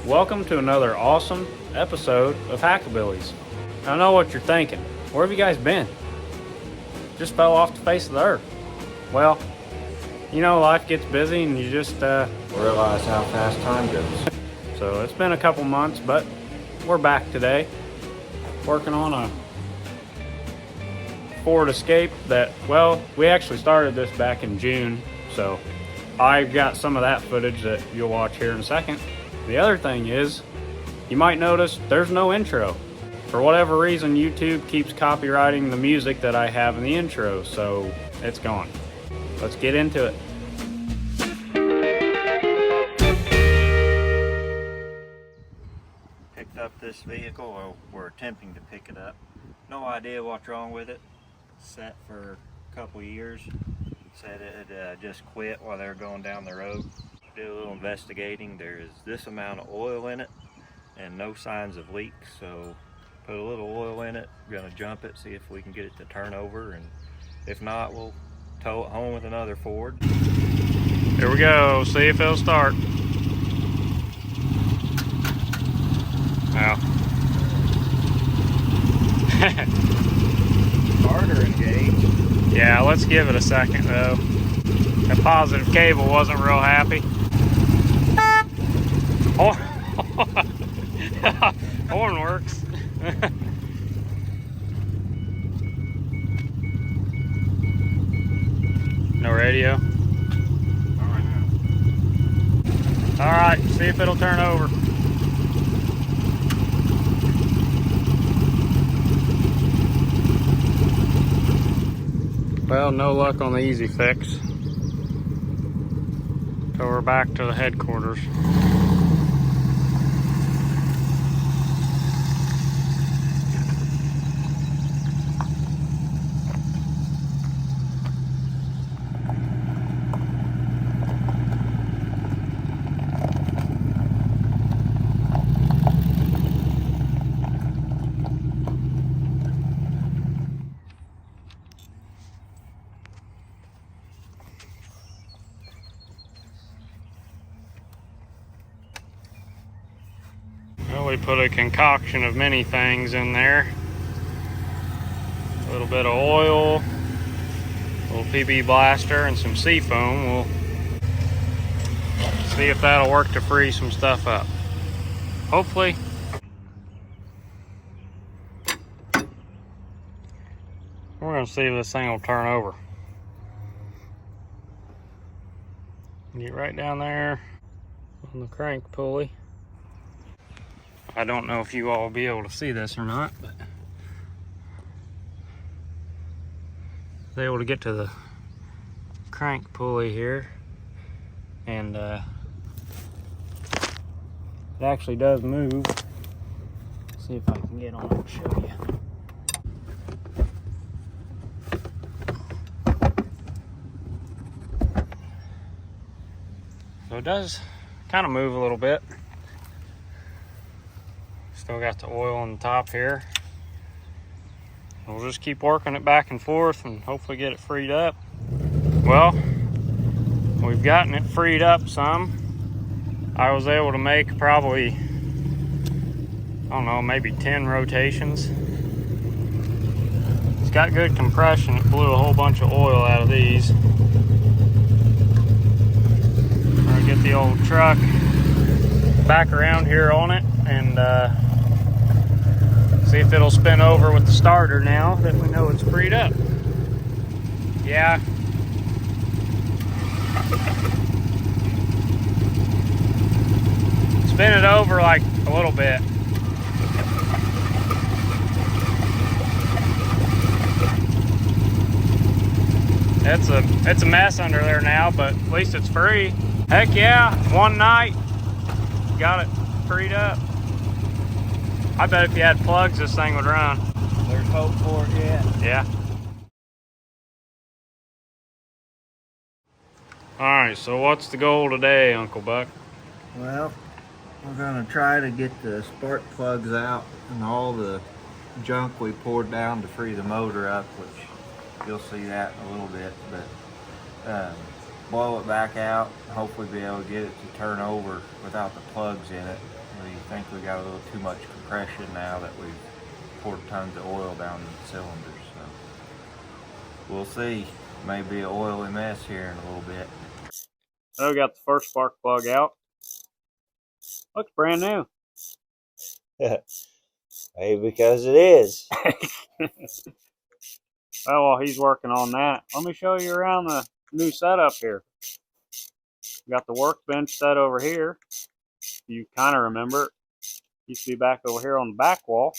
Welcome to another awesome episode of Hackabilly's. I know what you're thinking. Where have you guys been? Just fell off the face of the earth. Well, you know, life gets busy and you just realize how fast time goes. So it's been a couple months, but we're back today working on a Ford Escape that, well, we actually started this back in June, so I've got some of that footage that you'll watch here in a second. The other thing is, you might notice there's no intro. For whatever reason, YouTube keeps copyrighting the music that I have in the intro, so it's gone. Let's get into it. Picked up this vehicle, or we're attempting to pick it up. No idea what's wrong with it. Sat for a couple years. Said it had just quit while they were going down the road. Did a little investigating. There is this amount of oil in it and no signs of leaks, so put a little oil in it. We're gonna jump it, see if we can get it to turn over, and if not, we'll tow it home with another Ford. Here we go, see if it'll start. Now. Starter engaged. Yeah, let's give it a second though. The positive cable wasn't real happy. Horn works. No radio. All right, see if it'll turn over. Well, no luck on the easy fix. So we're back to the headquarters. Well, we put a concoction of many things in there. A little bit of oil, a little PB blaster, and some seafoam. We'll see if that'll work to free some stuff up. Hopefully. We're gonna see if this thing will turn over. Get right down there on the crank pulley. I don't know if you all will be able to see this or not, but I was able to get to the crank pulley here, and it actually does move. Let's see if I can get on it and show you. So it does kind of move a little bit. Still got the oil on the top here. We'll just keep working it back and forth and hopefully get it freed up. Well, we've gotten it freed up some. I was able to make probably, I don't know, maybe 10 rotations. It's got good compression. It blew a whole bunch of oil out of these. I'll get the old truck back around here on it and see if it'll spin over with the starter now that we know it's freed up. Yeah. Spin it over like a little bit. It's a mess under there now, but at least it's free. Heck yeah, one night, got it freed up. I bet if you had plugs, this thing would run. There's hope for it yet. Yeah. All right, so what's the goal today, Uncle Buck? Well, we're gonna try to get the spark plugs out and all the junk we poured down to free the motor up, which you'll see that in a little bit, but blow it back out, hopefully be able to get it to turn over without the plugs in it, We think we got a little too much compression now that we've poured tons of oil down the cylinders. So we'll see. Maybe an oily mess here in a little bit. So we got the first spark plug out. Looks brand new. Hey, because it is. Well, while he's working on that, let me show you around the new setup here. We got the workbench set over here. You kind of remember it used to be back over here on the back wall.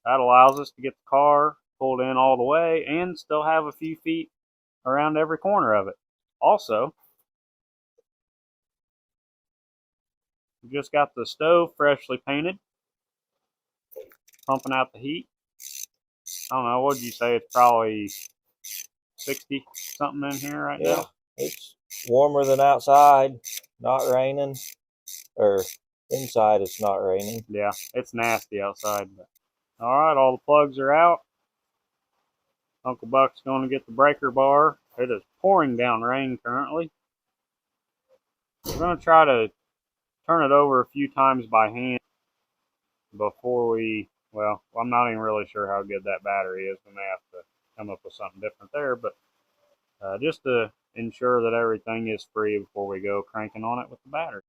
That allows us to get the car pulled in all the way and still have a few feet around every corner of it. Also, we just got the stove freshly painted, pumping out the heat. I don't know, what would you say? It's probably 60 something in here right now. It's warmer than outside. Not raining, or inside it's not raining. Yeah, it's nasty outside. But all right, all the plugs are out. Uncle Buck's going to get the breaker bar. It is pouring down rain currently. We're going to try to turn it over a few times by hand before we, well, I'm not even really sure how good that battery is. We may have to come up with something different there, but just to ensure that everything is free before we go cranking on it with the battery.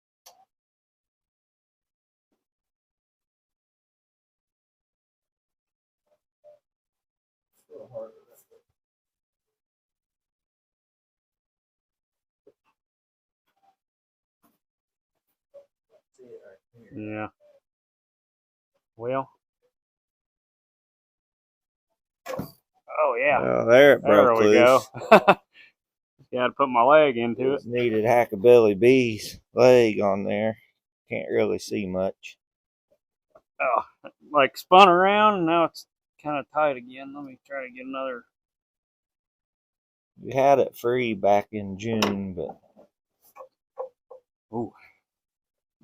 Yeah. Well. Oh yeah. Oh, there it broke we loose. go. Got to put my leg into it. Needed Hackabilly B's leg on there. Can't really see much. Oh, like spun around and now it's kind of tight again. Let me try to get another. We had it free back in June, but Ooh,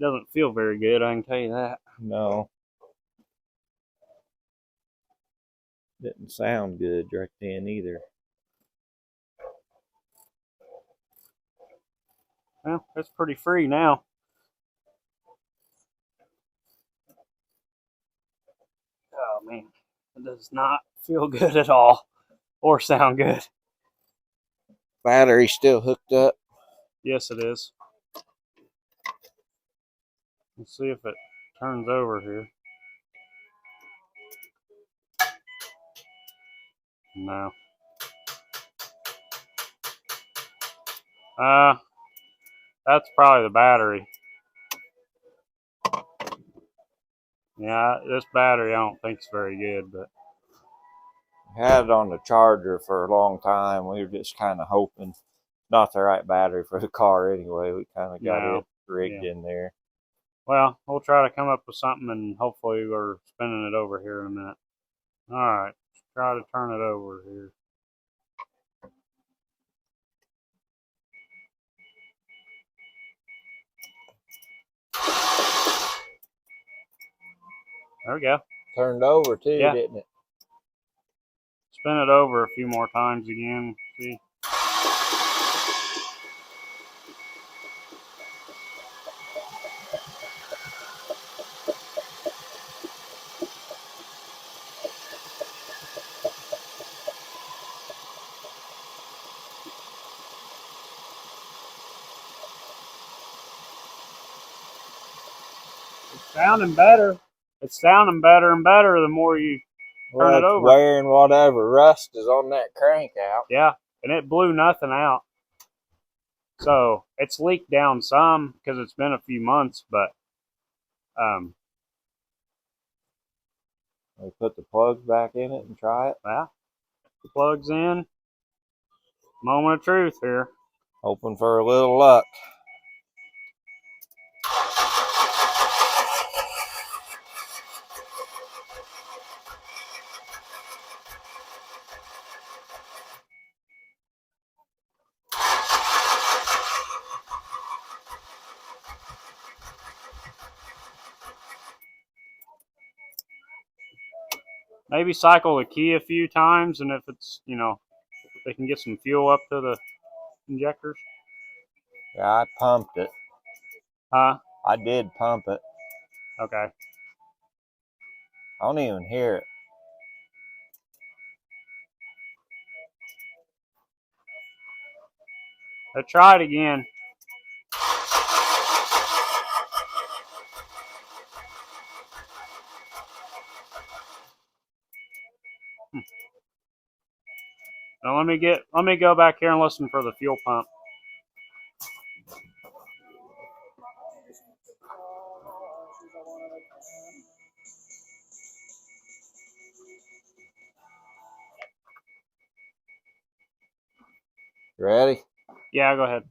doesn't feel very good, I can tell you that. no. Didn't sound good right then either. Well, it's pretty free now. Oh man, it does not feel good at all or sound good. Battery still hooked up. Yes, it is. Let's see if it turns over here. No. That's probably the battery. Yeah, this battery I don't think is very good, but Had it on the charger for a long time. We were just kind of hoping. Not the right battery for the car anyway. We kind of got it rigged in there. Well, we'll try to come up with something and hopefully we're spinning it over here in a minute. All right, let's try to turn it over here. There we go. Turned over too, didn't it? Spin it over a few more times again. See. It's sounding better. It's sounding better and better the more you turn it over. Wearing whatever rust is on that crank out. Yeah, and it blew nothing out. So it's leaked down some because it's been a few months, but we put the plugs back in it and try it. Yeah, plugs in. Moment of truth here. Hoping for a little luck. Maybe cycle the key a few times, and if it's, they can get some fuel up to the injectors. Yeah, I pumped it. Huh? I did pump it. Okay. I don't even hear it. Let's try it again. Now let me go back here and listen for the fuel pump. You ready? Yeah, go ahead.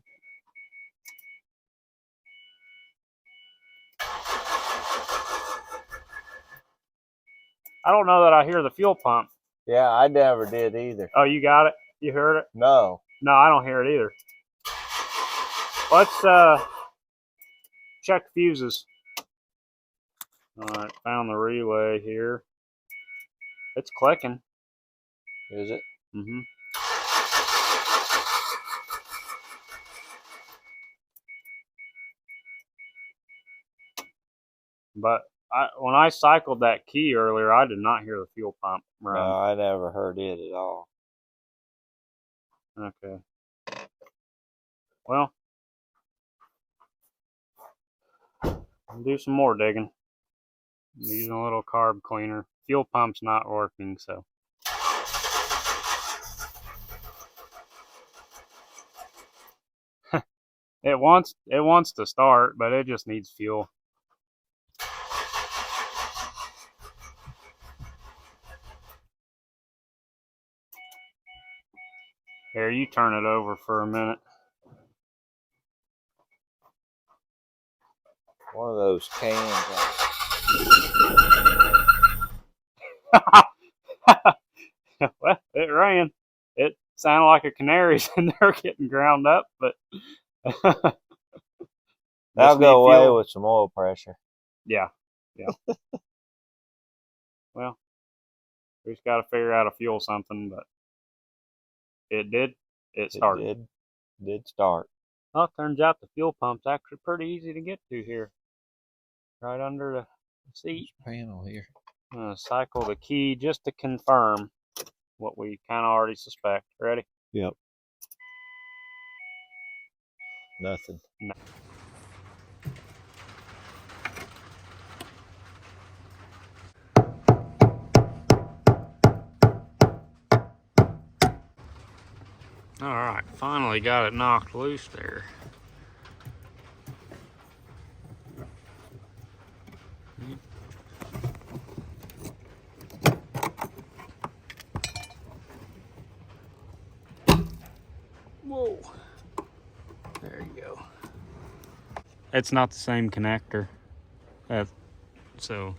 I don't know that I hear the fuel pump. Yeah, I never did either. Oh, you got it? You heard it? No. No, I don't hear it either. Let's check fuses. All right, found the relay here. It's clicking. Is it? Mm-hmm. But when I cycled that key earlier, I did not hear the fuel pump run. No, I never heard it at all. Okay. Well, I'll do some more digging. I'm using a little carb cleaner. Fuel pump's not working, so. It wants to start, but it just needs fuel. Here, you turn it over for a minute. One of those cans. Well, it ran. It sounded like a canary's in there getting ground up, but That'll go away with some oil pressure. Yeah. Well, we just got to figure out a fuel something, but it did. It started. It did start. Well, it turns out the fuel pump's actually pretty easy to get to here. Right under the seat. Panel here. I'm going to cycle the key just to confirm what we kind of already suspect. Ready? Yep. Nothing. No. All right, finally got it knocked loose there. Whoa. There you go. It's not the same connector. So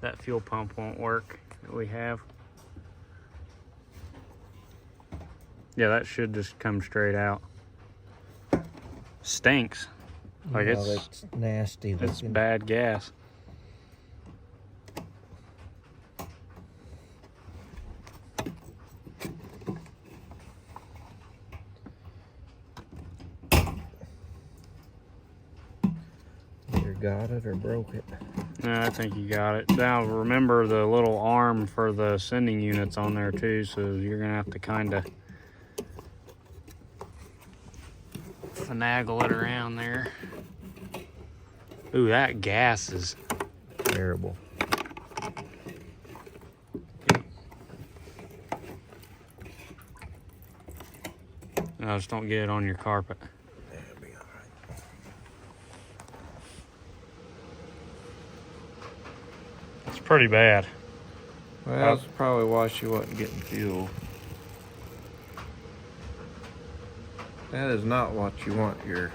that fuel pump won't work that we have. Yeah, that should just come straight out. Stinks. Like it's nasty. It's bad gas. Either got it or broke it. No, I think you got it. Now remember the little arm for the sending units on there too, so you're gonna have to kind of finagle it around there. Ooh, that gas is Terrible. No, just don't get it on your carpet. That'll be alright. It's pretty bad. Well, that's probably why she wasn't getting fuel. That is not what you want your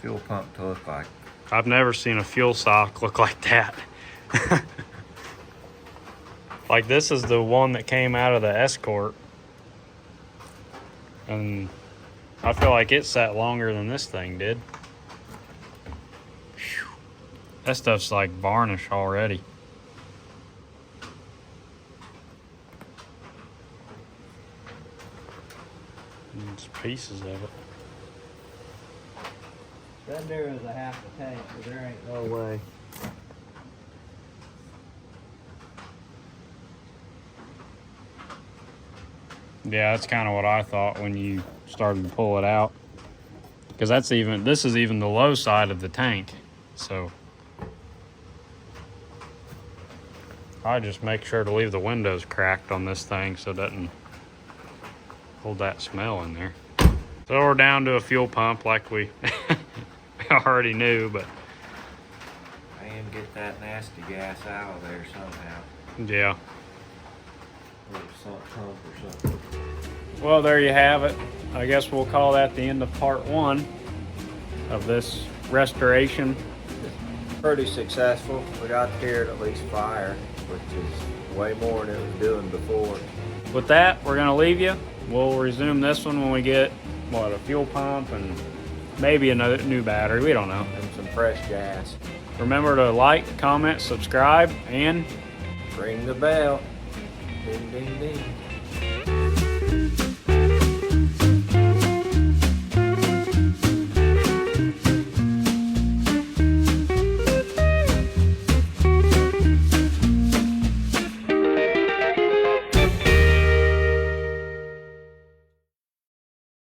fuel pump to look like. I've never seen a fuel sock look like that. Like this is the one that came out of the Escort. And I feel like it sat longer than this thing did. Whew. That stuff's like varnish already. And it's pieces of it. Then there is a half a tank, so there ain't no way. Yeah, that's kind of what I thought when you started to pull it out. Because this is even the low side of the tank. So I just make sure to leave the windows cracked on this thing so it doesn't hold that smell in there. So we're down to a fuel pump like we already knew, but And get that nasty gas out of there somehow. yeah. Or some pump or something. Well, there you have it. I guess we'll call that the end of part 1 of this restoration. Pretty successful. We got to hear it at least fire, which is way more than it was doing before. With that, we're going to leave you. We'll resume this one when we get, a fuel pump and maybe another new battery. We don't know. And some fresh gas. Remember to like, comment, subscribe, and Ring the bell. Ding, ding, ding.